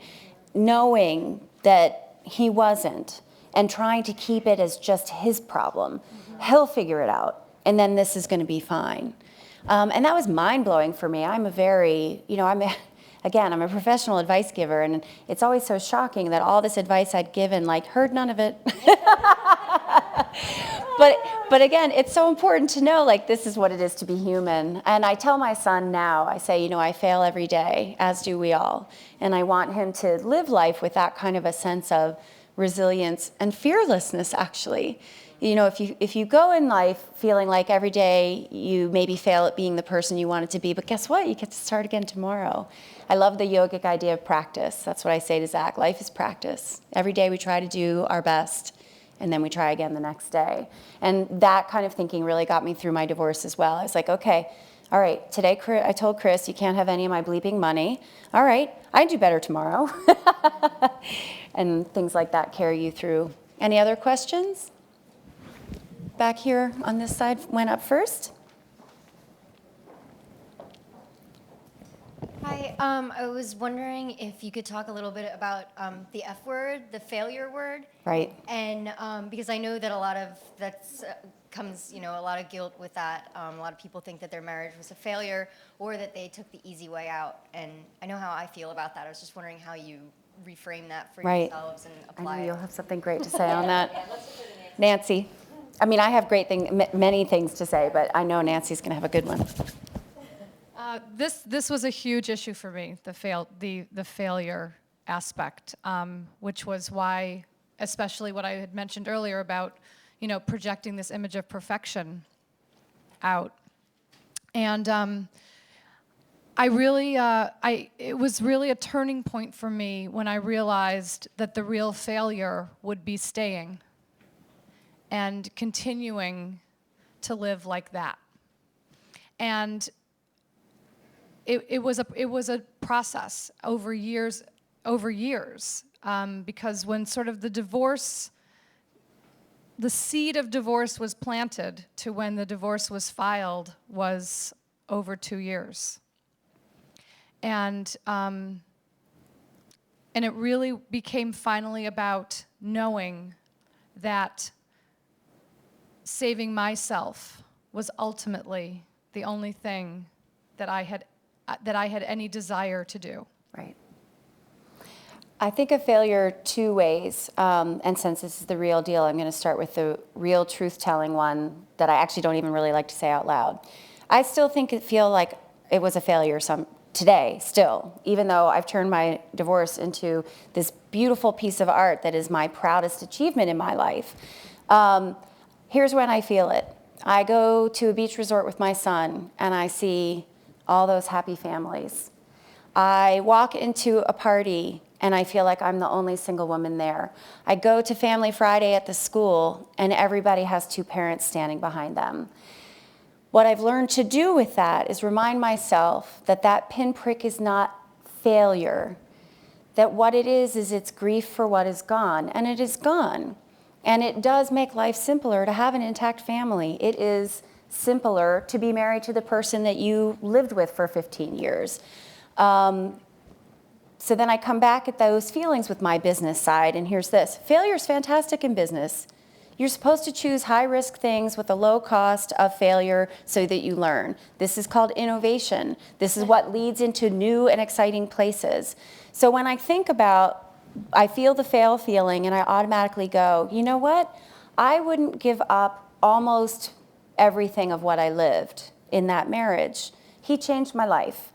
knowing that he wasn't, and trying to keep it as just his problem. He'll figure it out, and then this is going to be fine. And that was mind-blowing for me. I'm a very, I'm a professional advice giver, and it's always so shocking that all this advice I'd given, heard none of it. But again, it's so important to know, this is what it is to be human. And I tell my son now, I say, I fail every day, as do we all. And I want him to live life with that kind of a sense of resilience and fearlessness, actually. If you go in life feeling like every day you maybe fail at being the person you wanted to be, but guess what? You get to start again tomorrow. I love the yogic idea of practice. That's what I say to Zach. Life is practice. Every day we try to do our best, and then we try again the next day. And that kind of thinking really got me through my divorce as well. I was like, okay, all right, today I told Chris, you can't have any of my bleeping money. All right, I do better tomorrow. And things like that carry you through. Any other questions? Back here on this side went up first. Hi, I was wondering if you could talk a little bit about the F word, the failure word. Right. And because I know that a lot of comes, a lot of guilt with that. A lot of people think that their marriage was a failure or that they took the easy way out. And I know how I feel about that. I was just wondering how you reframe that for yourselves and apply I know it. you'll have something great to say on that. Nancy. I have many things to say, but I know Nancy's going to have a good one. This was a huge issue for me, the failure aspect, which was why, especially what I had mentioned earlier about, projecting this image of perfection out. And it was really a turning point for me when I realized that the real failure would be staying and continuing to live like that. And it was a process over years, because when sort of the seed of divorce was planted to when the divorce was filed was over 2 years. And it really became finally about knowing that saving myself was ultimately the only thing that I had any desire to do. Right. I think of failure two ways, and since this is the real deal, I'm going to start with the real truth-telling one that I actually don't even really like to say out loud. I still feel like it was a failure today, still, even though I've turned my divorce into this beautiful piece of art that is my proudest achievement in my life. Here's when I feel it. I go to a beach resort with my son, and I see all those happy families. I walk into a party, and I feel like I'm the only single woman there. I go to Family Friday at the school, and everybody has two parents standing behind them. What I've learned to do with that is remind myself that that pinprick is not failure, that what it is it's grief for what is gone, and it is gone. And it does make life simpler to have an intact family. It is simpler to be married to the person that you lived with for 15 years. So then I come back at those feelings with my business side, and here's this. Failure is fantastic in business. You're supposed to choose high-risk things with a low cost of failure so that you learn. This is called innovation. This is what leads into new and exciting places. So when I think about, I feel the fail feeling, and I automatically go, you know what? I wouldn't give up almost everything of what I lived in that marriage. He changed my life.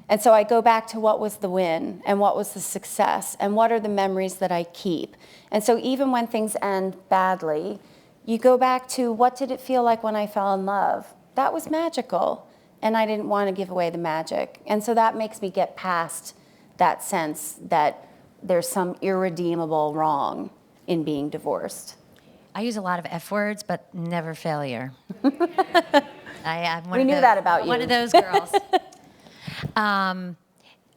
And so I go back to what was the win and what was the success and what are the memories that I keep. And so even when things end badly, you go back to what did it feel like when I fell in love? That was magical, and I didn't want to give away the magic. And so that makes me get past that sense that there's some irredeemable wrong in being divorced. I use a lot of F words, but never failure. I'm We knew that about you. One of those girls.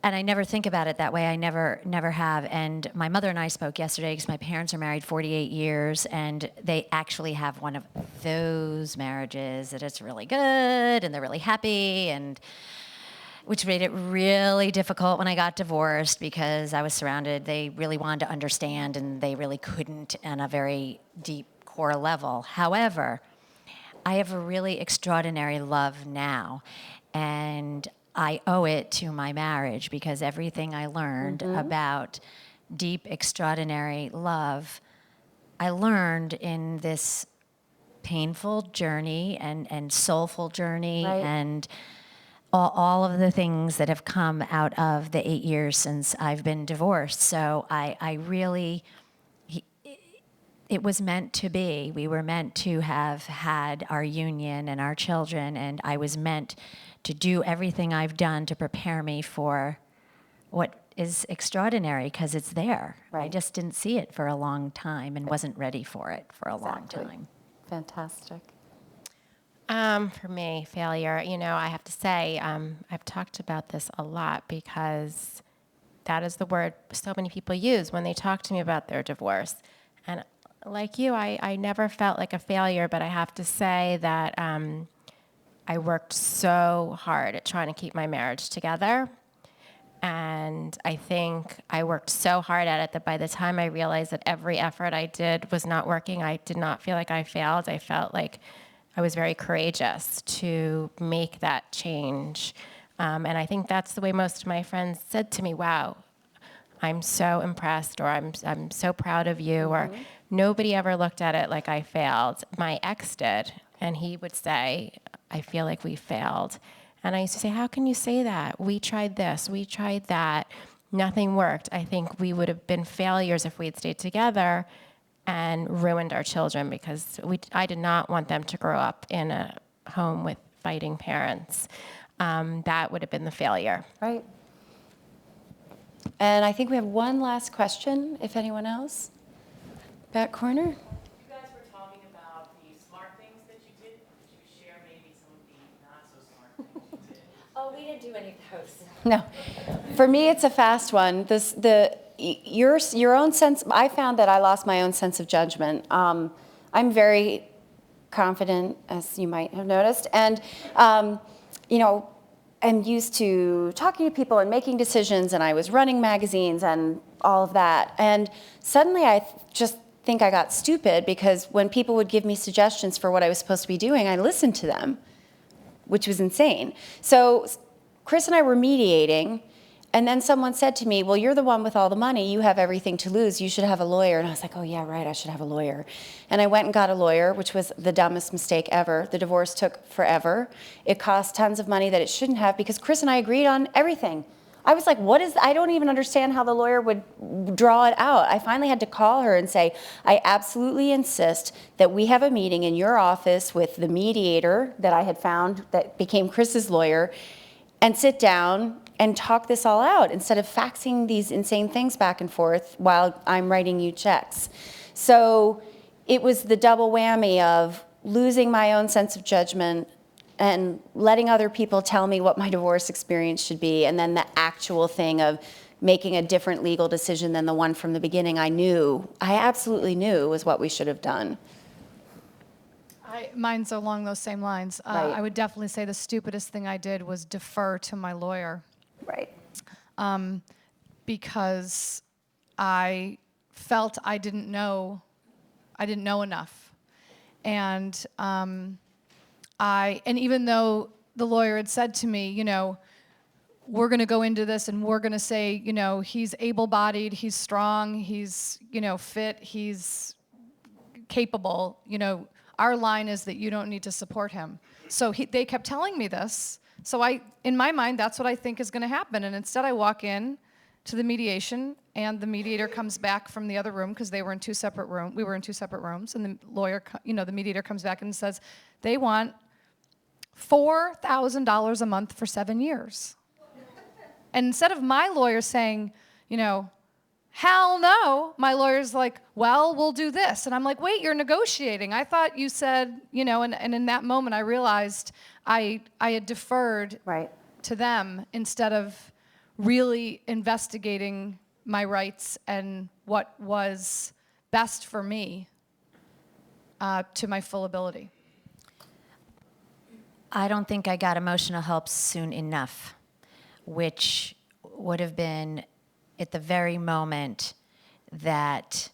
And I never think about it that way. I never have. And my mother and I spoke yesterday because my parents are married 48 years, and they actually have one of those marriages that it's really good and they're really happy, and which made it really difficult when I got divorced because I was surrounded. They really wanted to understand, and they really couldn't on a very deep core level. However, I have a really extraordinary love now, and I owe it to my marriage because everything I learned about deep, extraordinary love, I learned in this painful journey and soulful journey, Right. and all of the things that have come out of the 8 years since I've been divorced. So I really, it was meant to be. We were meant to have had our union and our children, and I was meant to do everything I've done to prepare me for what is extraordinary because it's there. I Right. just didn't see it for a long time and wasn't ready for it for a long Exactly. time. Fantastic. For me, failure, I have to say, I've talked about this a lot because that is the word so many people use when they talk to me about their divorce. And like you, I never felt like a failure, but I have to say that I worked so hard at trying to keep my marriage together. And I think I worked so hard at it that by the time I realized that every effort I did was not working, I did not feel like I failed. I felt like I was very courageous to make that change. And I think that's the way most of my friends said to me, wow, I'm so impressed, or I'm so proud of you, or nobody ever looked at it like I failed. My ex did, and he would say, I feel like we failed. And I used to say, how can you say that? We tried this, we tried that, nothing worked. I think we would have been failures if we had stayed together and ruined our children because I did not want them to grow up in a home with fighting parents. That would have been the failure. Right. And I think we have one last question, if anyone else. Back corner. You guys were talking about the smart things that you did. Could you share maybe some of the not so smart things you did? Oh, we didn't do any of those. No. For me, it's a fast one. Your own sense, I found that I lost my own sense of judgment. I'm very confident, as you might have noticed, and, I'm used to talking to people and making decisions, and I was running magazines and all of that. And suddenly I just think I got stupid because when people would give me suggestions for what I was supposed to be doing, I listened to them, which was insane. So Chris and I were mediating, and then someone said to me, well, you're the one with all the money. You have everything to lose. You should have a lawyer. And I was like, oh, yeah, right, I should have a lawyer. And I went and got a lawyer, which was the dumbest mistake ever. The divorce took forever. It cost tons of money that it shouldn't have because Chris and I agreed on everything. I was like, I don't even understand how the lawyer would draw it out. I finally had to call her and say, I absolutely insist that we have a meeting in your office with the mediator that I had found that became Chris's lawyer and sit down and talk this all out instead of faxing these insane things back and forth while I'm writing you checks. So it was the double whammy of losing my own sense of judgment and letting other people tell me what my divorce experience should be, and then the actual thing of making a different legal decision than the one from the beginning I absolutely knew was what we should have done. Mine's along those same lines. Right. I would definitely say the stupidest thing I did was defer to my lawyer, Right. because I felt I didn't know enough. And even though the lawyer had said to me, we're going to go into this and we're going to say, he's able-bodied, he's strong, he's, fit, he's capable, our line is that you don't need to support him. So they kept telling me this. So in my mind, that's what I think is going to happen. And instead I walk in to the mediation, and the mediator comes back from the other room because we were in two separate rooms, and the lawyer, the mediator comes back and says they want $4,000 a month for 7 years. And instead of my lawyer saying, hell no, my lawyer's like, well, we'll do this. And I'm like, wait, you're negotiating. I thought you said, and in that moment I realized I had deferred Right. to them instead of really investigating my rights and what was best for me to my full ability. I don't think I got emotional help soon enough, which would have been at the very moment that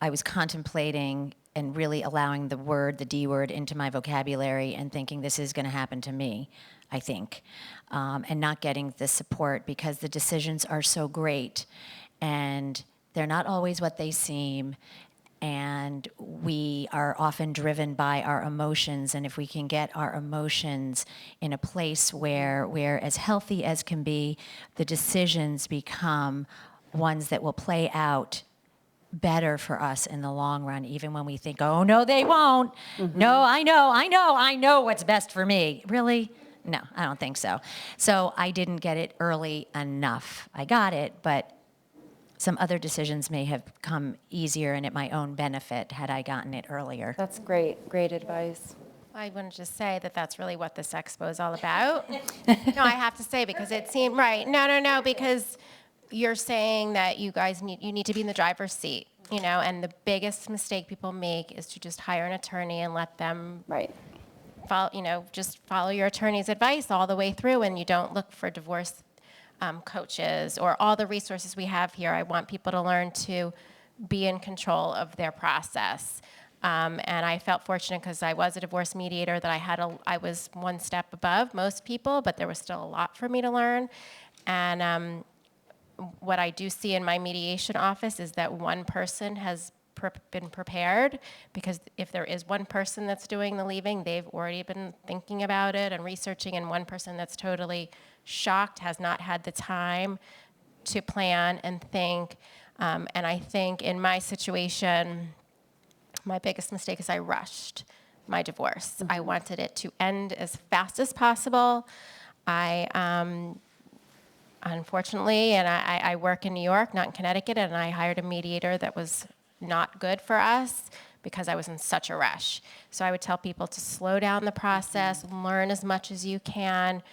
I was contemplating and really allowing the D word, into my vocabulary and thinking this is going to happen to me, I think, and not getting the support because the decisions are so great and they're not always what they seem. And we are often driven by our emotions, and if we can get our emotions in a place where we're as healthy as can be, the decisions become ones that will play out better for us in the long run, even when we think, oh, no, they won't. Mm-hmm. No, I know what's best for me. Really? No, I don't think so. So I didn't get it early enough. I got it, but some other decisions may have come easier and at my own benefit had I gotten it earlier. That's great advice. I want to just say that that's really what this expo is all about. No, I have to say, because it seemed right. No, because you're saying that you need to be in the driver's seat, and the biggest mistake people make is to just hire an attorney and let them just follow your attorney's advice all the way through, and you don't look for divorce coaches or all the resources we have here. I want people to learn to be in control of their process. And I felt fortunate because I was a divorce mediator that I was one step above most people, but there was still a lot for me to learn. And what I do see in my mediation office is that one person has been prepared, because if there is one person that's doing the leaving, they've already been thinking about it and researching, and one person that's totally shocked has not had the time to plan and think. And I think in my situation, my biggest mistake is I rushed my divorce. Mm-hmm. I wanted it to end as fast as possible. Unfortunately, and I work in New York, not in Connecticut, and I hired a mediator that was not good for us because I was in such a rush. So I would tell people to slow down the process, learn as much as you can,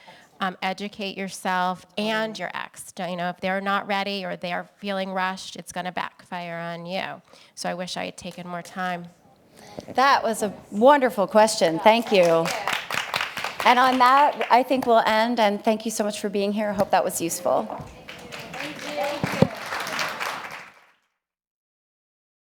educate yourself and your ex. If they're not ready or they're feeling rushed, it's going to backfire on you. So I wish I had taken more time. That was a wonderful question. Thank you. And on that, I think we'll end, and thank you so much for being here. I hope that was useful.